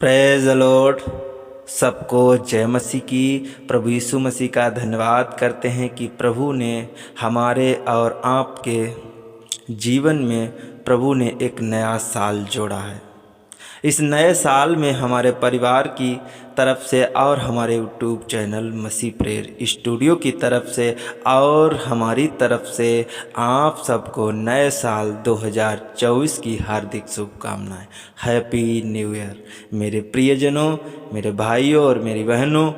Praise the Lord. सबको जय मसीह की। प्रभु यीशु मसीह का धन्यवाद करते हैं कि प्रभु ने हमारे और आपके जीवन में प्रभु ने एक नया साल जोड़ा है। इस नए साल में हमारे परिवार की तरफ से और हमारे यूट्यूब चैनल मसीह प्रेयर स्टूडियो की तरफ से और हमारी तरफ से आप सबको नए साल 2024 की हार्दिक शुभकामनाएं। हैप्पी न्यू ईयर मेरे प्रियजनों, मेरे भाइयों और मेरी बहनों।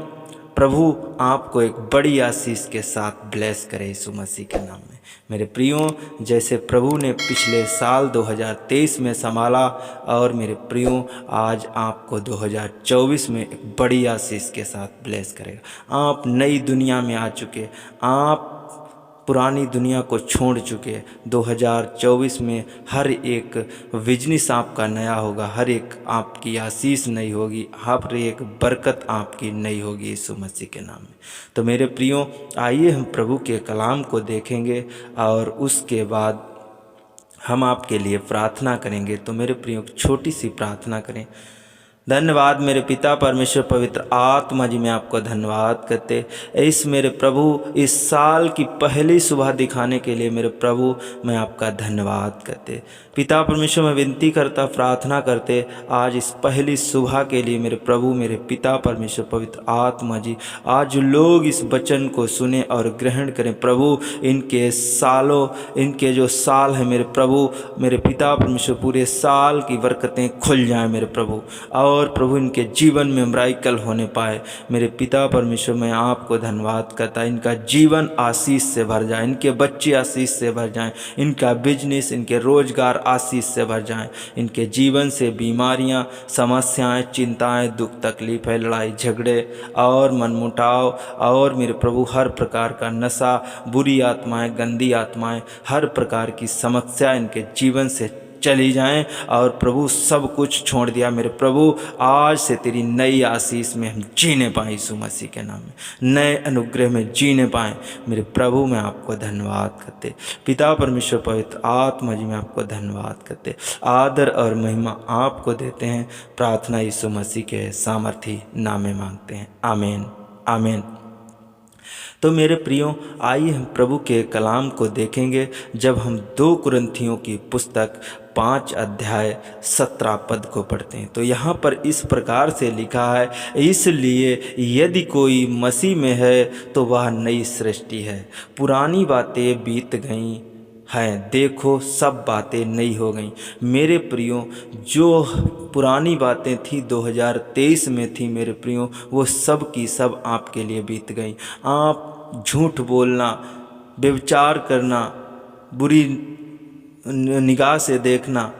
प्रभु आपको एक बड़ी आशीष के साथ ब्लेस करे यीशु मसीह के नाम में। मेरे प्रियों, जैसे प्रभु ने पिछले साल 2023 में संभाला और मेरे प्रियों आज आपको 2024 में एक बड़ी आशीष के साथ ब्लेस करेगा। आप नई दुनिया में आ चुके, आप पुरानी दुनिया को छोड़ चुके। 2024 में हर एक बिजनेस आपका नया होगा, हर एक आपकी आशीष नई होगी, हर एक बरकत आपकी नई होगी यीशु मसीह के नाम में। तो मेरे प्रियो, आइए हम प्रभु के कलाम को देखेंगे और उसके बाद हम आपके लिए प्रार्थना करेंगे। तो मेरे प्रियो, छोटी सी प्रार्थना करें। धन्यवाद मेरे पिता परमेश्वर पवित्र आत्मा जी, मैं आपको धन्यवाद करते इस मेरे प्रभु इस साल की पहली सुबह दिखाने के लिए। मेरे प्रभु मैं आपका धन्यवाद करते पिता परमेश्वर, मैं विनती करता प्रार्थना करते आज इस पहली सुबह के लिए। मेरे प्रभु मेरे पिता परमेश्वर पवित्र आत्मा जी, आज लोग इस वचन को सुने और ग्रहण करें प्रभु। इनके सालों, इनके जो साल है मेरे प्रभु मेरे पिता परमेश्वर, पूरे साल की बरकतें खुल जाएं मेरे प्रभु, और प्रभु इनके जीवन में मिराकल होने पाए। मेरे पिता परमेश्वर, मैं आपको धन्यवाद करता, इनका जीवन आशीष से भर जाए, इनके बच्चे आशीष से भर जाएं, इनका बिजनेस, इनके रोजगार आशीष से भर जाएं, इनके जीवन से बीमारियां, समस्याएं, चिंताएं, दुख, तकलीफें, लड़ाई झगड़े और मनमुटाव और मेरे प्रभु हर प्रकार का नशा, बुरी आत्माएं, गंदी आत्माएं, हर प्रकार की समस्या इनके जीवन से चली जाएं और प्रभु सब कुछ छोड़ दिया मेरे प्रभु। आज से तेरी नई आशीष में हम जीने पाएं यीशु मसीह के नाम में, नए अनुग्रह में जीने पाएं मेरे प्रभु। मैं आपको धन्यवाद करते पिता परमेश्वर पवित्र आत्मा जी, मैं आपको धन्यवाद करते, आदर और महिमा आपको देते हैं। प्रार्थना यीशु मसीह के सामर्थी नाम में मांगते हैं, आमीन आमीन। तो मेरे प्रियो, आइए हम प्रभु के कलाम को देखेंगे जब हम 2 कुरिन्थियों की पुस्तक 5 अध्याय 17 पद को पढ़ते हैं। तो यहाँ पर इस प्रकार से लिखा है, इसलिए यदि कोई मसीह में है तो वह नई सृष्टि है, पुरानी बातें बीत गईं हैं, देखो सब बातें नई हो गईं। मेरे प्रियो, जो पुरानी बातें थी 2023 में थी मेरे प्रियो, वो सब की सब आपके लिए बीत गई। आप झूठ बोलना, व्यभिचार करना, बुरी निगाह से देखना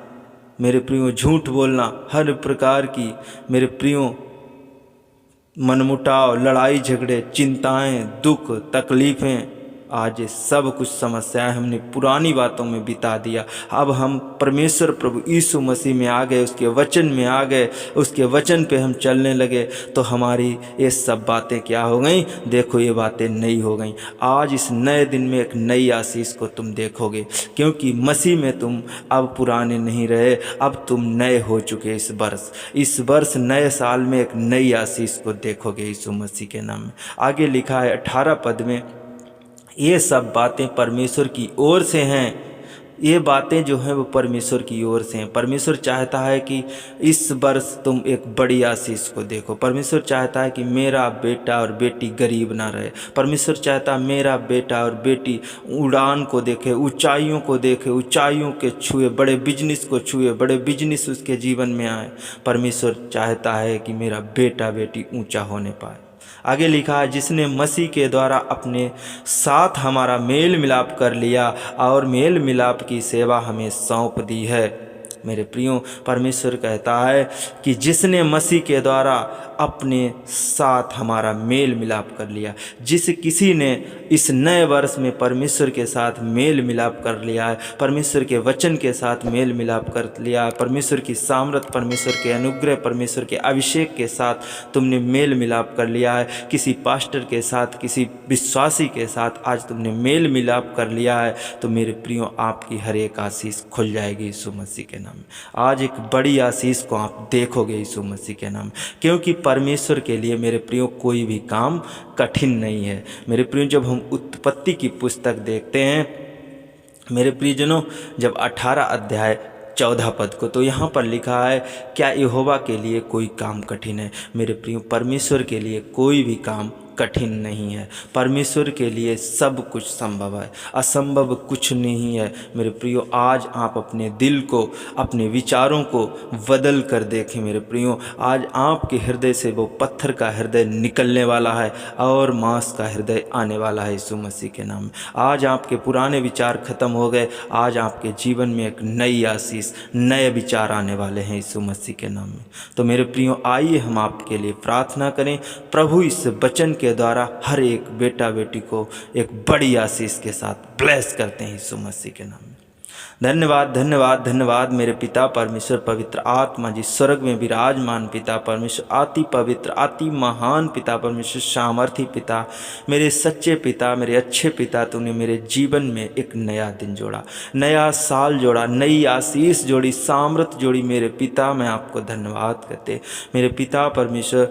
मेरे प्रियो, झूठ बोलना, हर प्रकार की मेरे प्रियो मनमुटाव, लड़ाई झगड़े, चिंताएं, दुख, तकलीफ़ें, आज ये सब कुछ समस्याएं हमने पुरानी बातों में बिता दिया। अब हम परमेश्वर प्रभु यीशु मसीह में आ गए, उसके वचन में आ गए, उसके वचन पे हम चलने लगे तो हमारी ये सब बातें क्या हो गई? देखो ये बातें नई हो गई। आज इस नए दिन में एक नई आशीष को तुम देखोगे, क्योंकि मसीह में तुम अब पुराने नहीं रहे, अब तुम नए हो चुके। इस वर्ष नए साल में एक नई आशीष को देखोगे यीशु मसीह के नाम में। आगे लिखा है 18 पद में, ये सब बातें परमेश्वर की ओर से हैं। ये बातें जो हैं वो परमेश्वर की ओर से हैं। परमेश्वर चाहता है कि इस वर्ष तुम एक बड़ी आशीष को देखो। परमेश्वर चाहता है कि मेरा बेटा और बेटी गरीब ना रहे। परमेश्वर चाहता है मेरा बेटा और बेटी उड़ान को देखे, ऊंचाइयों को देखे, ऊंचाइयों के छुए, बड़े बिजनेस को छुए, बड़े बिजनेस उसके जीवन में आए। परमेश्वर चाहता है कि मेरा बेटा बेटी ऊंचा होने पाए। आगे लिखा है, जिसने मसीह के द्वारा अपने साथ हमारा मेल मिलाप कर लिया और मेल मिलाप की सेवा हमें सौंप दी है। मेरे प्रियो, परमेश्वर कहता है कि जिसने मसीह के द्वारा अपने साथ हमारा मेल मिलाप कर लिया, जिस किसी ने इस नए वर्ष में परमेश्वर के साथ मेल मिलाप कर लिया है, परमेश्वर के वचन के साथ मेल मिलाप कर लिया है, परमेश्वर की सामर्थ, परमेश्वर के अनुग्रह, परमेश्वर के अभिषेक के साथ तुमने मेल मिलाप कर लिया है, किसी पास्टर के साथ, किसी विश्वासी के साथ आज तुमने मेल मिलाप कर लिया है, तो मेरे प्रियो आपकी हर एक आशीष खुल जाएगी यीशु मसीह के नाम। में। आज एक बड़ी आशीष को आप देखोगे यीशु मसीह के नाम में, क्योंकि परमेश्वर के लिए मेरे प्रियो कोई भी काम कठिन नहीं है। मेरे प्रियो, जब हम उत्पत्ति की पुस्तक देखते हैं मेरे प्रियजनों, जब 18 अध्याय 14 पद को, तो यहाँ पर लिखा है, क्या यहोवा के लिए कोई काम कठिन है। मेरे प्रियो, परमेश्वर के लिए कोई भी काम कठिन नहीं है। परमेश्वर के लिए सब कुछ संभव है, असंभव कुछ नहीं है। मेरे प्रियो, आज आप अपने दिल को, अपने विचारों को बदल कर देखें। मेरे प्रियो, आज आपके हृदय से वो पत्थर का हृदय निकलने वाला है और मांस का हृदय आने वाला है यीशु मसीह के नाम में। आज आपके पुराने विचार खत्म हो गए, आज आपके जीवन में एक नई आशीष, नए विचार आने वाले हैं यीशु मसीह के नाम में। तो मेरे प्रियो, आइए हम आपके लिए प्रार्थना करें। प्रभु इस वचन के द्वारा हर एक बेटा बेटी को एक बड़ी आशीष के साथ ब्लेस करते हैं यीशु मसीह के नाम में। धन्यवाद धन्यवाद धन्यवाद मेरे पिता परमेश्वर, पवित्र आत्मा जी, स्वर्ग में विराजमान पिता परमेश्वर, अति पवित्र अति महान पिता परमेश्वर, सामर्थी पिता, मेरे सच्चे पिता, मेरे अच्छे पिता, तूने मेरे जीवन में एक नया दिन जोड़ा, नया साल जोड़ा, नई आशीष जोड़ी, सामर्थ जोड़ी। मेरे पिता, मैं आपको धन्यवाद करते। मेरे पिता परमेश्वर,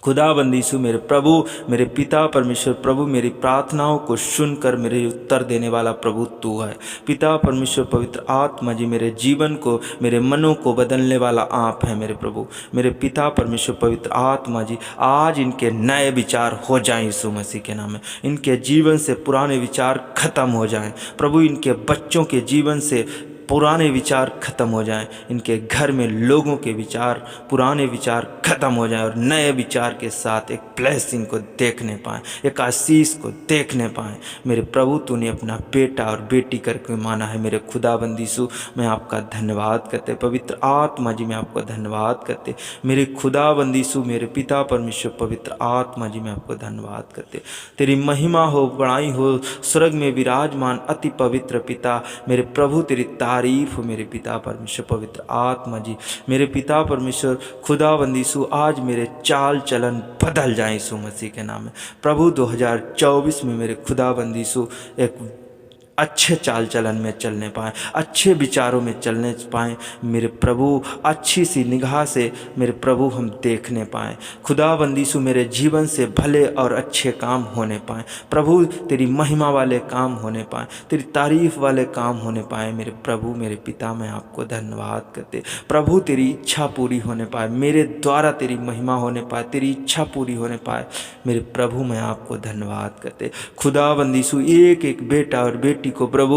खुदाबंद यीशु, मेरे प्रभु, मेरे पिता परमेश्वर, प्रभु मेरी प्रार्थनाओं को सुनकर मेरे उत्तर देने वाला प्रभु तू है। पिता परमेश्वर, पवित्र आत्मा जी, मेरे जीवन को, मेरे मनों को बदलने वाला आप है मेरे प्रभु। मेरे पिता परमेश्वर, पवित्र आत्मा जी, आज इनके नए विचार हो जाएं यीशु मसीह के नाम में। इनके जीवन से पुराने विचार खत्म हो जाएं प्रभु। इनके बच्चों के जीवन से पुराने विचार खत्म हो जाएं। इनके घर में लोगों के विचार, पुराने विचार खत्म हो जाएं और नए विचार के साथ एक ब्लेसिंग को देखने पाएं, एक आशीष को देखने पाएं। मेरे प्रभु, तूने अपना बेटा और बेटी करके माना है। मेरे खुदाबंद यीशु, मैं आपका धन्यवाद करते। पवित्र आत्मा जी, मैं आपका धन्यवाद करते। मेरे खुदाबंद यीशु, मेरे पिता परमेश्वर, पवित्र आत्मा जी, मैं आपको धन्यवाद करते। तेरी महिमा हो, बड़ाई हो, स्वर्ग में विराजमान अति पवित्र पिता, मेरे प्रभु तेरी तारीफ हो। मेरे पिता परमेश्वर, पवित्र आत्मा जी, मेरे पिता परमेश्वर, खुदाबंद यीशु, आज मेरे चाल चलन बदल जाए यीशु मसीह के नाम में। प्रभु 2024 में मेरे खुदाबंद यीशु एक अच्छे चाल चलन में चलने पाएँ, अच्छे विचारों में चलने पाएँ मेरे प्रभु। अच्छी सी निगाह से मेरे प्रभु हम देखने पाएँ। खुदाबंद यीशु, मेरे जीवन से भले और अच्छे काम होने पाएँ प्रभु। तेरी महिमा वाले काम होने पाएँ, तेरी तारीफ वाले काम होने पाएँ मेरे प्रभु। मेरे पिता, मैं आपको धन्यवाद करते। प्रभु, तेरी इच्छा पूरी होने पाए, मेरे द्वारा तेरी महिमा होने पाए, तेरी इच्छा पूरी होने पाए मेरे प्रभु। मैं आपको धन्यवाद करते। खुदाबंद यीशु, एक एक बेटा और बेटी को प्रभु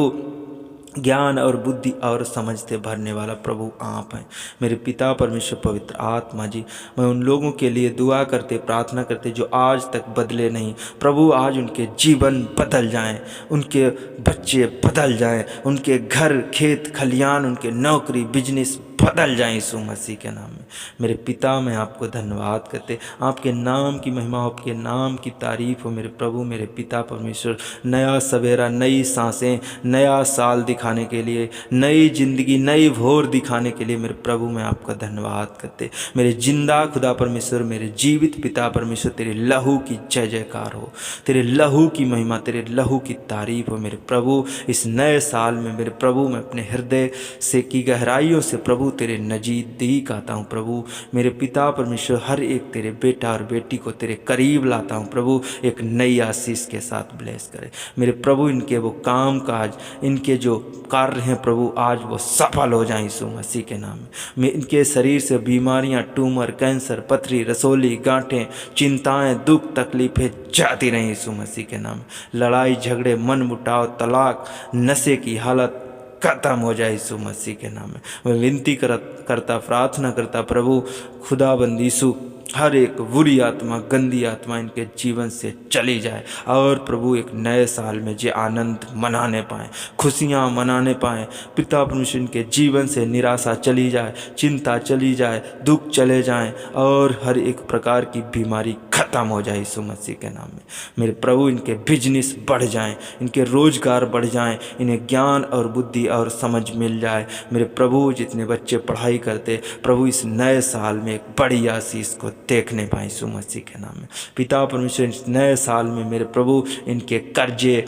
ज्ञान और बुद्धि और समझ से भरने वाला प्रभु आप हैं मेरे पिता परमेश्वर, पवित्र आत्मा जी। मैं उन लोगों के लिए दुआ करते, प्रार्थना करते जो आज तक बदले नहीं प्रभु। आज उनके जीवन बदल जाएं, उनके बच्चे बदल जाएं, उनके घर, खेत, खलियान, उनके नौकरी, बिजनेस बदल जाएं यीशु मसीह के नाम में। मेरे पिता, मैं आपको धन्यवाद करते। आपके नाम की महिमा हो, आपके नाम की तारीफ हो मेरे प्रभु। मेरे पिता परमेश्वर, नया सवेरा, नई सांसें, नया साल दिखाने के लिए, नई जिंदगी, नई भोर दिखाने के लिए मेरे प्रभु, मैं आपका धन्यवाद करते। मेरे जिंदा खुदा परमेश्वर, मेरे जीवित पिता परमेश्वर, तेरे लहू की जय जयकार हो, तेरे लहू की महिमा, तेरे लहू की तारीफ हो मेरे प्रभु। इस नए साल में मेरे प्रभु, मैं अपने हृदय से की गहराइयों से प्रभु तेरे नज़दीक आता हूँ प्रभु। मेरे पिता परमेश्वर, हर एक तेरे बेटा और बेटी को तेरे करीब लाता हूँ प्रभु। एक नई आशीष के साथ ब्लेस करे मेरे प्रभु। इनके वो काम काज, इनके जो कार्य हैं प्रभु, आज वो सफल हो जाएं यीशु मसीह के नाम में। इनके शरीर से बीमारियां, ट्यूमर, कैंसर, पथरी, रसोली, गांठें, चिंताएं, दुख, तकलीफें जाती रहें यीशु मसीह के नाम में। लड़ाई झगड़े, मन मुटाव, तलाक, नशे की हालत खत्म हो जाए यीशु मसीह के नाम में। मैं विनती करता प्रार्थना करता प्रभु खुदाबंद यीशु, हर एक बुरी आत्मा, गंदी आत्मा इनके जीवन से चली जाए और प्रभु एक नए साल में जे आनंद मनाने पाएँ, खुशियाँ मनाने पाएँ। पिता परमेश्वर, इनके जीवन से निराशा चली जाए, चिंता चली जाए, दुख चले जाएं और हर एक प्रकार की बीमारी खत्म हो जाए यीशु मसीह के नाम में। मेरे प्रभु, इनके बिजनेस बढ़ जाएं, इनके रोजगार बढ़ जाएं, इन्हें ज्ञान और बुद्धि और समझ मिल जाए मेरे प्रभु। जितने बच्चे पढ़ाई करते प्रभु, इस नए साल में एक बड़ी आशीष को देखने पाए यीशु मसीह के नाम में। पिता परमेश्वर, इस नए साल में मेरे प्रभु, इनके कर्जे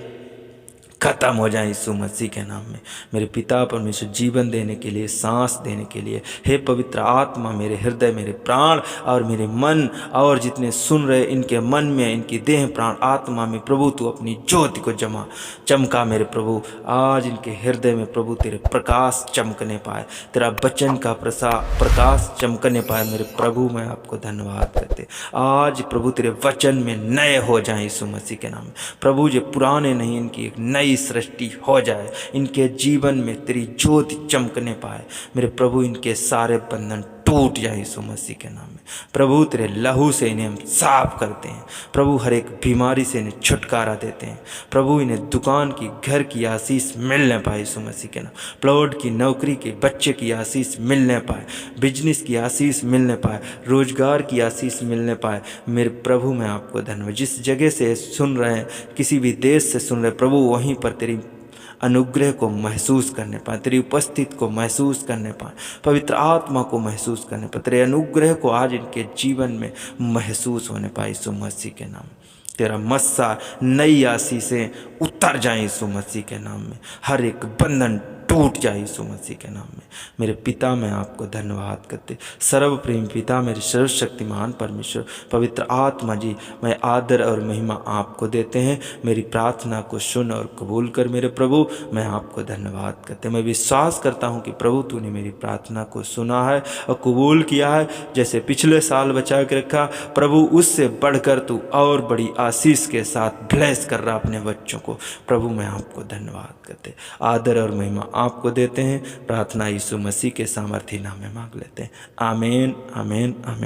खत्म हो जाए यीशु मसीह के नाम में। मेरे पिता परमेश्वर जीवन देने के लिए, सांस देने के लिए, हे पवित्र आत्मा मेरे हृदय, मेरे प्राण और मेरे मन और जितने सुन रहे इनके मन में, इनकी देह प्राण आत्मा में प्रभु तू अपनी ज्योति को चमका मेरे प्रभु। आज इनके हृदय में प्रभु तेरे प्रकाश चमकने पाए, तेरा वचन का प्रकाश चमकने पाए मेरे प्रभु। मैं आपको धन्यवाद करते आज प्रभु तेरे वचन में नए हो जाए यीशु मसीह के नाम में प्रभु। जो पुराने नहीं, इनकी एक नई सृष्टि हो जाए, इनके जीवन में तेरी ज्योति चमकने पाए मेरे प्रभु। इनके सारे बंधन टूट जाए यीशु मसीह के नाम में प्रभु। तेरे लहू से इन्हें हम साफ करते हैं प्रभु। हर एक बीमारी से इन्हें छुटकारा देते हैं प्रभु। इन्हें दुकान की, घर की आशीष मिलने पाए यीशु मसीह के नाम। प्लॉट की, नौकरी की, बच्चे की आशीष मिलने पाए, बिजनेस की आशीष मिलने पाए, रोजगार की आशीष मिलने पाए मेरे प्रभु। मैं आपको धन्यवाद। जिस जगह से सुन रहे हैं, किसी भी देश से सुन रहे प्रभु, वहीं पर तेरी अनुग्रह को महसूस करने पाए, तेरी उपस्थिति को महसूस करने पाए, पवित्र आत्मा को महसूस करने पाए, तेरे अनुग्रह को आज इनके जीवन में महसूस होने पाए यीशु मसीह के नाम। तेरा मस्सा, नई आशीषें उतर जाए यीशु मसीह के नाम में। हर एक बंधन टूट जाए यीशु मसीह के नाम में मेरे पिता। मैं आपको धन्यवाद करते सर्वप्रेम पिता, मेरे सर्वशक्तिमान परमेश्वर, पवित्र आत्मा जी, मैं आदर और महिमा आपको देते हैं। मेरी प्रार्थना को सुन और कबूल कर मेरे प्रभु। मैं आपको धन्यवाद करते, मैं विश्वास करता हूँ कि प्रभु तूने मेरी प्रार्थना को सुना है और कबूल किया है। जैसे पिछले साल बचा के रखा प्रभु, उससे बढ़कर तू और बड़ी आशीष के साथ ब्लेस कर रहा अपने बच्चों को प्रभु। मैं आपको धन्यवाद करते, आदर और महिमा आपको देते हैं। प्रार्थना यीशु मसीह के सामर्थी नाम में मांग लेते हैं। आमीन, आमीन, आमीन।